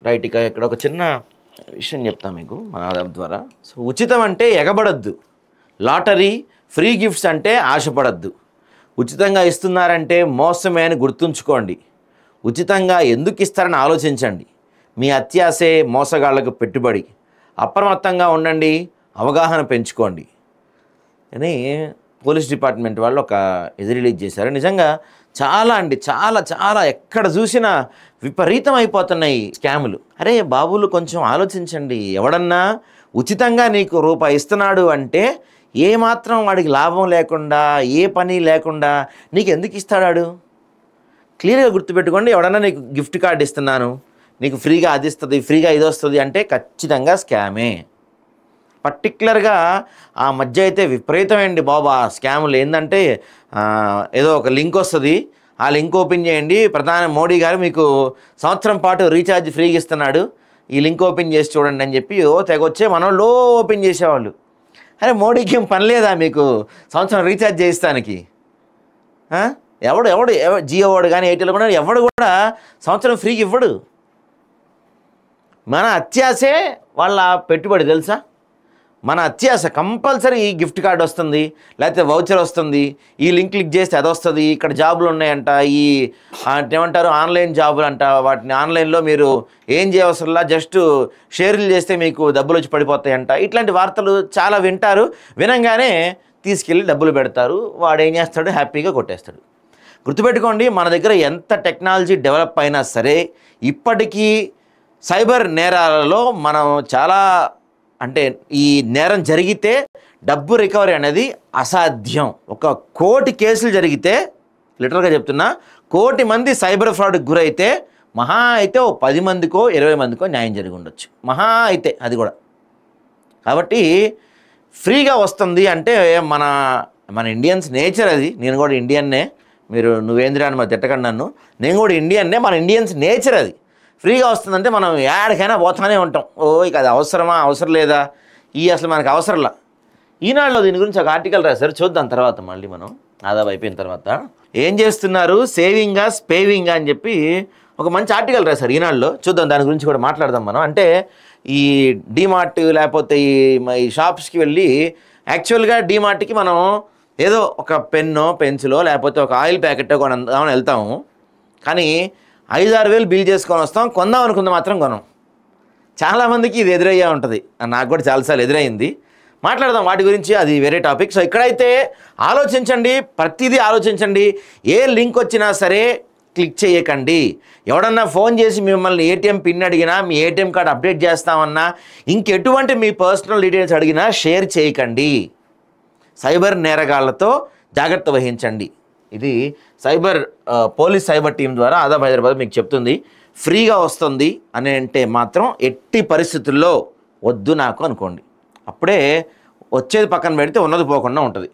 Right. ఇక ఇక్కడ ఒక చిన్న విషయం చెప్తాను మీకు మన ఆదాబ్ ద్వారా. సో ఉచితం అంటే ఎగబడద్దు, లాటరీ ఫ్రీ గిఫ్ట్స్ అంటే ఆశపడద్దు, ఉచితంగా ఇస్తున్నారంటే మోసమే అని గుర్తుంచుకోండి, ఉచితంగా ఎందుకు ఇస్తారని ఆలోచించండి, మీ అత్యాసే మోసగాళ్లకు పెట్టుబడి, అప్రమత్తంగా ఉండండి, అవగాహన పెంచుకోండి అని పోలీస్ డిపార్ట్మెంట్ వాళ్ళు ఒక ఇది రిలీజ్ చేశారు. నిజంగా చాలా అండి, చాలా చాలా ఎక్కడ చూసినా విపరీతం అయిపోతున్నాయి స్కాములు. అరే బాబులు కొంచెం ఆలోచించండి. ఎవడన్నా ఉచితంగా నీకు రూపాయి ఇస్తున్నాడు అంటే ఏమాత్రం వాడికి లాభం లేకుండా, ఏ పని లేకుండా నీకు ఎందుకు ఇస్తాడాడు? క్లియర్గా గుర్తుపెట్టుకోండి. ఎవడన్నా నీకు గిఫ్ట్ కార్డు ఇస్తున్నాను, నీకు ఫ్రీగా అది ఇస్తుంది, ఫ్రీగా ఇది వస్తుంది అంటే ఖచ్చితంగా స్కామే. పర్టిక్యులర్గా ఆ మధ్య అయితే విపరీతమైంది బాబా స్కాములు. ఏంటంటే ఏదో ఒక లింక్ వస్తుంది, ఆ లింక్ ఓపెన్ చేయండి, ప్రధాని మోడీ గారు మీకు సంవత్సరం పాటు రీఛార్జ్ ఫ్రీగా ఇస్తున్నాడు, ఈ లింక్ ఓపెన్ చేసి చూడండి అని చెప్పి తెగొచ్చే మనోళ్ళు ఓపెన్ చేసేవాళ్ళు. అరే మోడీకి ఏం పని లేదా మీకు సంవత్సరం రీఛార్జ్ చేయిస్తానికి? ఎవడు జియో వాడు కానీ ఎయిర్టెల్ కూడా ఎవడు కూడా సంవత్సరం ఫ్రీకి ఇవ్వడు. మన అత్యాసే వాళ్ళ పెట్టుబడి తెలుసా? మన అత్యాస కంపల్సరీ ఈ గిఫ్ట్ కార్డు వస్తుంది, లేకపోతే వౌచర్ వస్తుంది, ఈ లింక్ క్లిక్ చేస్తే అది వస్తుంది, ఇక్కడ జాబులు ఉన్నాయంట, ఈ ఏమంటారు ఆన్లైన్ జాబులు అంట, వాటిని ఆన్లైన్లో మీరు ఏం చేయవసరంలా జస్ట్ షేర్లు చేస్తే మీకు డబ్బులు వచ్చి పడిపోతాయంట. ఇట్లాంటి వార్తలు చాలా వింటారు. వినంగానే తీసుకెళ్ళి డబ్బులు పెడతారు. వాడు ఏం చేస్తాడు? హ్యాపీగా కొట్టేస్తాడు. గుర్తుపెట్టుకోండి, మన దగ్గర ఎంత టెక్నాలజీ డెవలప్ అయినా సరే ఇప్పటికీ సైబర్ నేరాలలో మనం చాలా అంటే ఈ నేరం జరిగితే డబ్బు రికవరీ అనేది అసాధ్యం. 1 కోటి కేసులు జరిగితే, లిటరల్గా చెప్తున్నా, 1 కోటి మంది సైబర్ ఫ్రాడ్కి గురైతే మహా అయితే 10 మందికో 20 మందికో న్యాయం జరిగి ఉండొచ్చు, మహా అయితే అది కూడా. కాబట్టి ఫ్రీగా వస్తుంది అంటే మన ఇండియన్స్ నేచర్ అది. నేను కూడా ఇండియన్నే, మీరు నువ్వేంద్రా అని మరి తిట్టకండి నన్ను, నేను కూడా ఇండియన్నే. మన ఇండియన్స్ నేచర్ అది. ఫ్రీగా వస్తుందంటే మనం ఏడికైనా పోతానే ఉంటాం. ఇక అది అవసరమా అవసరం లేదా, అసలు మనకు అవసరంలా. ఈనాడులో దీని గురించి ఒక ఆర్టికల్ రాశారు, చూద్దాం తర్వాత. మళ్ళీ మనం ఆదాబ్ అయిపోయిన తర్వాత ఏం చేస్తున్నారు, సేవింగా స్పేవింగా అని చెప్పి ఒక మంచి ఆర్టికల్ రాశారు ఈనాడులో. చూద్దాం, దాని గురించి కూడా మాట్లాడదాం మనం. అంటే ఈ డీమార్ట్ లేకపోతే ఈ షాప్స్కి వెళ్ళి, యాక్చువల్గా డీమార్ట్కి మనం ఏదో ఒక పెన్నో పెన్సిలో లేకపోతే ఒక ఆయిల్ ప్యాకెట్టో కొనందామని వెళ్తాము, కానీ 5-6 వేలు బిల్ చేసుకొని వస్తాం, కొందాం అనుకుంది మాత్రం కొనం. చాలామందికి ఇది ఎదురయ్యే ఉంటుంది, నాకు కూడా చాలాసార్లు ఎదురైంది. మాట్లాడదాం వాటి గురించి, అది వేరే టాపిక్. సో ఇక్కడైతే ఆలోచించండి, ప్రతిదీ ఆలోచించండి. ఏ లింక్ వచ్చినా సరే క్లిక్ చేయకండి. ఎవడన్నా ఫోన్ చేసి మిమ్మల్ని ఏటీఎం పిన్ అడిగినా, మీ ఏటీఎం కార్డు అప్డేట్ చేస్తామన్నా, ఇంకెటువంటి మీ పర్సనల్ డీటెయిల్స్ అడిగినా షేర్ చేయకండి. సైబర్ నేరగాళ్లతో జాగ్రత్త వహించండి. ఇది పోలీస్ సైబర్ టీం ద్వారా ఆదాబ్ హైదరాబాద్ మీకు చెప్తుంది. ఫ్రీగా వస్తుంది అని అంటే మాత్రం ఎట్టి పరిస్థితుల్లో వద్దు నాకు అనుకోండి. అప్పుడే వచ్చేది పక్కన పెడితే ఉన్నది పోకుండా ఉంటుంది.